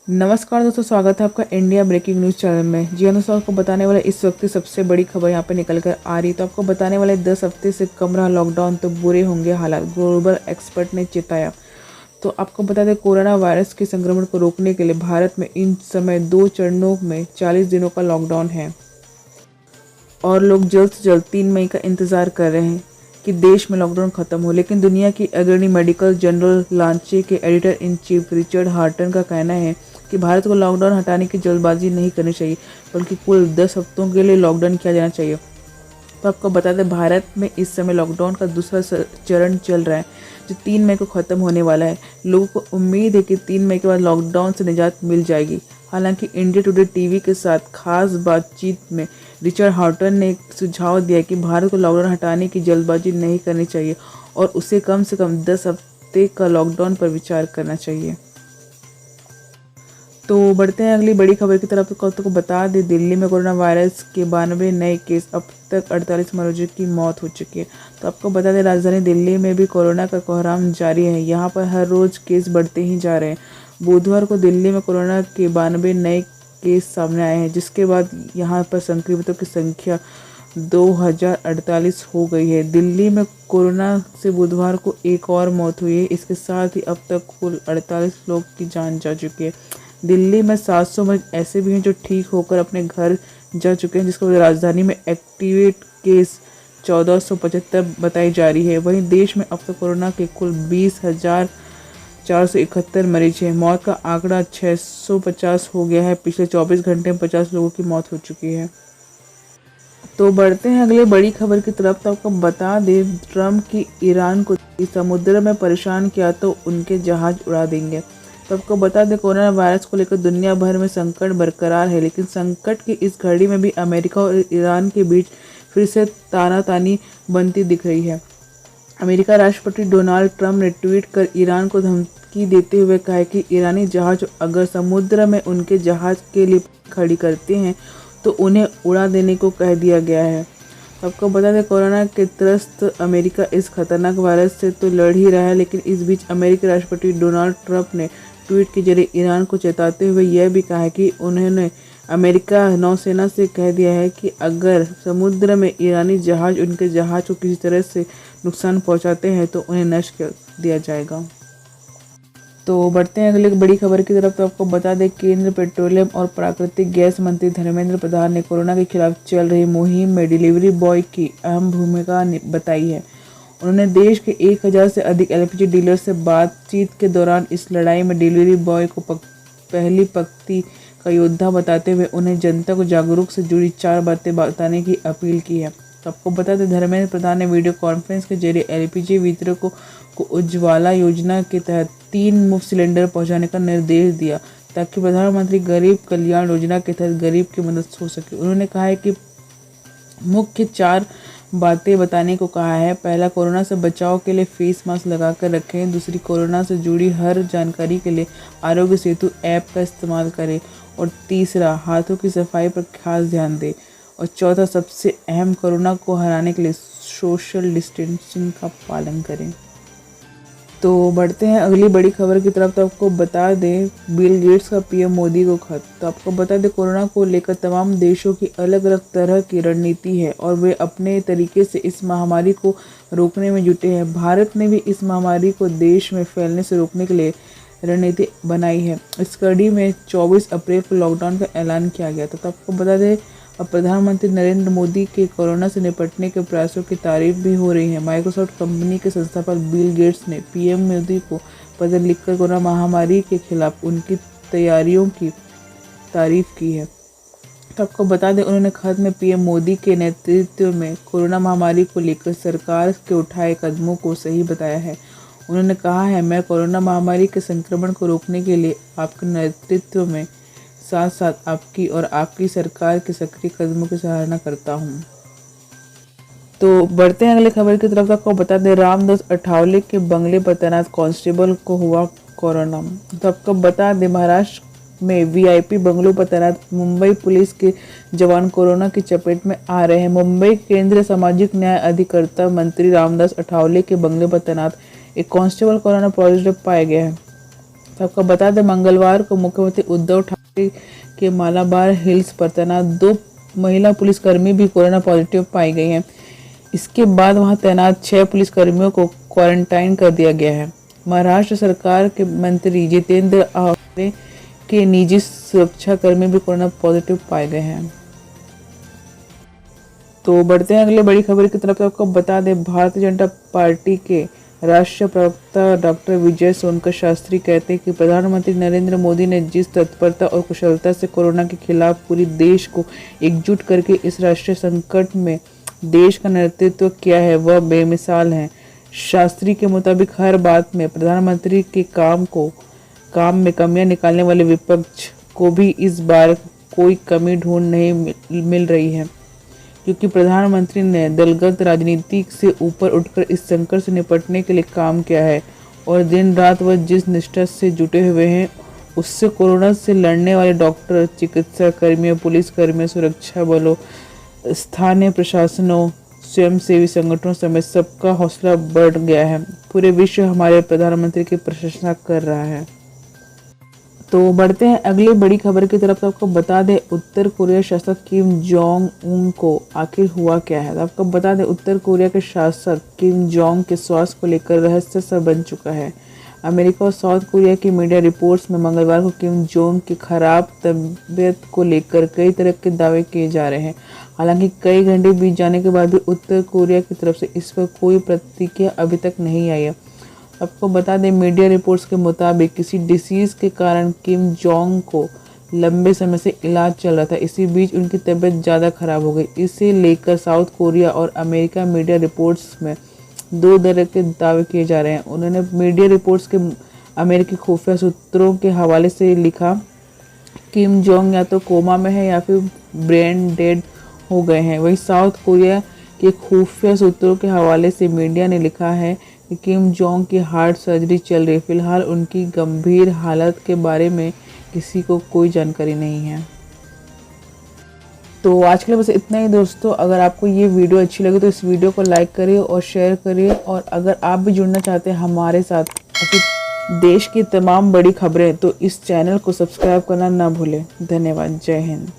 नमस्कार दोस्तों, स्वागत है आपका इंडिया ब्रेकिंग न्यूज़ चैनल में। जी हाँ दोस्तों, आपको बताने वाला इस वक्त की सबसे बड़ी खबर यहाँ पे निकल कर आ रही है। तो आपको बताने वाले 10 हफ्ते से कम रहा लॉकडाउन तो बुरे होंगे हालात, ग्लोबल एक्सपर्ट ने चेताया। तो आपको बता दें, कोरोना वायरस के संक्रमण को रोकने के लिए भारत में इन समय 2 चरणों में 40 दिनों का लॉकडाउन है और लोग जल्द से जल्द 3 मई का इंतज़ार कर रहे हैं कि देश में लॉकडाउन खत्म हो। लेकिन दुनिया की अग्रणी मेडिकल जर्नल लांचे के editor in chief Richard Horton का कहना है कि भारत को लॉकडाउन हटाने की जल्दबाजी नहीं करनी चाहिए, बल्कि कुल 10 हफ्तों के लिए लॉकडाउन किया जाना चाहिए। तो आपको बता दें, भारत में इस समय लॉकडाउन का दूसरा चरण चल रहा है, जो 3 मई को ख़त्म होने वाला है। लोगों को उम्मीद है कि 3 मई के बाद लॉकडाउन से निजात मिल जाएगी। हालांकि इंडिया टुडे टीवी के साथ खास बातचीत में रिचर्ड हार्टन ने एक सुझाव दिया कि भारत को लॉकडाउन हटाने की जल्दबाजी नहीं करनी चाहिए और उसे कम से कम 10 हफ्ते का लॉकडाउन पर विचार करना चाहिए। तो बढ़ते हैं अगली बड़ी खबर की तरफ। तो बता दें, दिल्ली में कोरोना वायरस के 92 नए केस, अब तक 48 मरीजों की मौत हो चुकी है। तो आपको बता दें, राजधानी दिल्ली में भी कोरोना का कोहराम जारी है। यहाँ पर हर रोज़ केस बढ़ते ही जा रहे हैं। बुधवार को दिल्ली में कोरोना के 92 नए केस सामने आए हैं, जिसके बाद यहाँ पर संक्रमितों की संख्या 2048 हो गई है। दिल्ली में कोरोना से बुधवार को एक और मौत हुई है। इसके साथ ही अब तक कुल 48 लोग की जान जा चुकी है। दिल्ली में 700 मरीज ऐसे भी हैं जो ठीक होकर अपने घर जा चुके हैं, जिसके बाद राजधानी में एक्टिवेट केस 1475 बताई जा रही है। वहीं देश में अब तक कोरोना के कुल 20,471 मरीज हैं। मौत का आंकड़ा 650 हो गया है। पिछले 24 घंटे में 50 लोगों की मौत हो चुकी है। तो बढ़ते हैं अगले बड़ी खबर की तरफ। तो आपको बता दें, ट्रम्प की ईरान को समुद्र में परेशान किया तो उनके जहाज उड़ा देंगे। तो आपको बता दें, कोरोना वायरस को लेकर दुनिया भर में संकट बरकरार है, लेकिन संकट की इस घड़ी में भी अमेरिका और ईरान के बीच फिर से तानातानी बनती दिख रही है। अमेरिका राष्ट्रपति डोनाल्ड ट्रंप ने ट्वीट कर ईरान को धमकी देते हुए कहा है कि ईरानी जहाज अगर समुद्र में उनके जहाज के लिए खड़ी करते हैं तो उन्हें उड़ा देने को कह दिया गया है। आपको बता दें, कोरोना के त्रस्त अमेरिका इस खतरनाक वायरस से तो लड़ ही रहा है, लेकिन इस बीच अमेरिकी राष्ट्रपति डोनाल्ड ट्रंप ने ट्वीट के जरिए ईरान को चेताते हुए यह भी कहा है कि उन्होंने अमेरिका नौसेना से कह दिया है कि अगर समुद्र में ईरानी जहाज उनके जहाज को किसी तरह से नुकसान पहुंचाते हैं तो उन्हें नष्ट कर दिया जाएगा। तो बढ़ते हैं अगली बड़ी खबर की तरफ। तो आपको बता दें, केंद्र पेट्रोलियम और प्राकृतिक गैस मंत्री धर्मेंद्र प्रधान ने कोरोना के खिलाफ चल रही मुहिम में डिलीवरी बॉय की अहम भूमिका बताई है। उन्होंने देश के 1000 से अधिक एलपीजी डीलर से बातचीत के दौरान इस लड़ाई में डिलीवरी बॉय को पहली पंक्ति का योद्धा बताते हुए उन्हें जनता को जागरूक से जुड़ी 4 बातें बताने की अपील की है। तो आपको बता दें, धर्मेंद्र प्रधान ने वीडियो कॉन्फ्रेंस के जरिए एलपीजी वितरकों को उज्ज्वला योजना के तहत 3 मुफ्त सिलेंडर पहुंचाने का निर्देश दिया, ताकि प्रधानमंत्री गरीब कल्याण योजना के तहत गरीब की मदद हो सके। उन्होंने कहा है कि मुख्य 4 बातें बताने को कहा है। पहला, कोरोना से बचाव के लिए फेस मास्क लगाकर रखें। दूसरी, कोरोना से जुड़ी हर जानकारी के लिए आरोग्य सेतु ऐप का इस्तेमाल करें। और तीसरा, हाथों की सफाई पर खास ध्यान दें। और चौथा, सबसे अहम, कोरोना को हराने के लिए सोशल डिस्टेंसिंग का पालन करें। तो बढ़ते हैं अगली बड़ी खबर की तरफ। तो आपको बता दें, बिल गेट्स का पीएम मोदी को खत। तो आपको बता दें, कोरोना को लेकर तमाम देशों की अलग अलग तरह की रणनीति है और वे अपने तरीके से इस महामारी को रोकने में जुटे हैं। भारत ने भी इस महामारी को देश में फैलने से रोकने के लिए रणनीति बनाई है। इस कड़ी में 24 अप्रैल को लॉकडाउन का ऐलान किया गया था। तो आपको बता दें, अब प्रधानमंत्री नरेंद्र मोदी के कोरोना से निपटने के प्रयासों की तारीफ भी हो रही है। माइक्रोसॉफ्ट कंपनी के संस्थापक बिल गेट्स ने पीएम मोदी को पत्र लिखकर कोरोना महामारी के खिलाफ उनकी तैयारियों की तारीफ की है। तो आपको बता दें, उन्होंने खत में पीएम मोदी के नेतृत्व में कोरोना महामारी को लेकर सरकार के उठाए कदमों को सही बताया है। उन्होंने कहा है, मैं कोरोना महामारी के संक्रमण को रोकने के लिए आपके नेतृत्व में साथ साथ आपकी और आपकी सरकार के सक्रिय कदमों की सराहना करता हूं। तो बढ़ते हैं अगले खबर की तरफ। आपको बता दें, रामदास अठावले के बंगले पर तैनात कांस्टेबल को हुआ कोरोना। तो आपको बता दें, महाराष्ट्र में वीआईपी बंगलों पर तैनात मुंबई पुलिस के जवान कोरोना की चपेट में आ रहे हैं। मुंबई केंद्रीय सामाजिक न्याय अधिकारिता मंत्री रामदास अठावले के बंगले पर तैनात एक कांस्टेबल कोरोना पॉजिटिव पाया गया है। तो आपको बता दें मंगलवार को मुख्यमंत्री उद्धव ठाकरे के मालाबार हिल्स पर तैनात 2 महिला पुलिसकर्मी भी कोरोना पॉजिटिव पाई गई हैं। इसके बाद वहां तैनात 6 पुलिसकर्मियों को क्वारंटाइन कर दिया गया है। महाराष्ट्र सरकार के मंत्री जितेंद्र आवारे के निजी सुरक्षा कर्मी भी कोरोना पॉजिटिव पाए गए हैं। तो बढ़ते हैं अगले बड़ी खबर की तरफ। आपको बता दें भारतीय जनता पार्टी के राष्ट्रीय प्रवक्ता डॉक्टर विजय सोनकर शास्त्री कहते हैं कि प्रधानमंत्री नरेंद्र मोदी ने जिस तत्परता और कुशलता से कोरोना के खिलाफ पूरी देश को एकजुट करके इस राष्ट्रीय संकट में देश का नेतृत्व किया है वह बेमिसाल है। शास्त्री के मुताबिक हर बात में प्रधानमंत्री के काम में कमियां निकालने वाले विपक्ष को भी इस बार कोई कमी ढूंढ नहीं मिल रही है, क्योंकि प्रधानमंत्री ने दलगत राजनीति से ऊपर उठकर इस संकट से निपटने के लिए काम किया है और दिन रात वह जिस निष्ठा से जुटे हुए हैं उससे कोरोना से लड़ने वाले डॉक्टर, चिकित्सा कर्मियों, पुलिस कर्मियों, सुरक्षा बलों, स्थानीय प्रशासनों, स्वयंसेवी संगठनों समेत सबका हौसला बढ़ गया है। पूरे विश्व हमारे प्रधानमंत्री की प्रशंसा कर रहा है। तो बढ़ते हैं अगली बड़ी खबर की तरफ। तो आपको बता दें उत्तर कोरिया शासक किम जोंग उन को आखिर हुआ क्या है। तो आपको बता दें उत्तर कोरिया के शासक किम जोंग के स्वास्थ्य को लेकर रहस्य सा बन चुका है। अमेरिका और साउथ कोरिया की मीडिया रिपोर्ट्स में मंगलवार को किम जोंग की खराब तबीयत को लेकर कई तरह के दावे किए जा रहे हैं। हालांकि कई घंटे बीत जाने के बाद भी उत्तर कोरिया की तरफ से इस पर कोई प्रतिक्रिया अभी तक नहीं आई है। आपको बता दें मीडिया रिपोर्ट्स के मुताबिक किसी डिसीज के कारण किम जोंग को लंबे समय से इलाज चल रहा था। इसी बीच उनकी तबीयत ज़्यादा खराब हो गई। इसे लेकर साउथ कोरिया और अमेरिका मीडिया रिपोर्ट्स में 2 तरह के दावे किए जा रहे हैं। उन्होंने मीडिया रिपोर्ट्स के अमेरिकी खुफिया सूत्रों के हवाले से लिखा किम जोंग या तो कोमा में है या फिर ब्रेन डेड हो गए हैं। वहीं साउथ कोरिया के खुफिया सूत्रों के हवाले से मीडिया ने लिखा है कि किम जोंग की हार्ट सर्जरी चल रही है। फिलहाल उनकी गंभीर हालत के बारे में किसी को कोई जानकारी नहीं है। तो आज के लिए बस इतना ही दोस्तों। अगर आपको ये वीडियो अच्छी लगे तो इस वीडियो को लाइक करिए और शेयर करिए, और अगर आप भी जुड़ना चाहते हैं हमारे साथ देश की तमाम बड़ी खबरें तो इस चैनल को सब्सक्राइब करना ना भूलें। धन्यवाद। जय हिंद।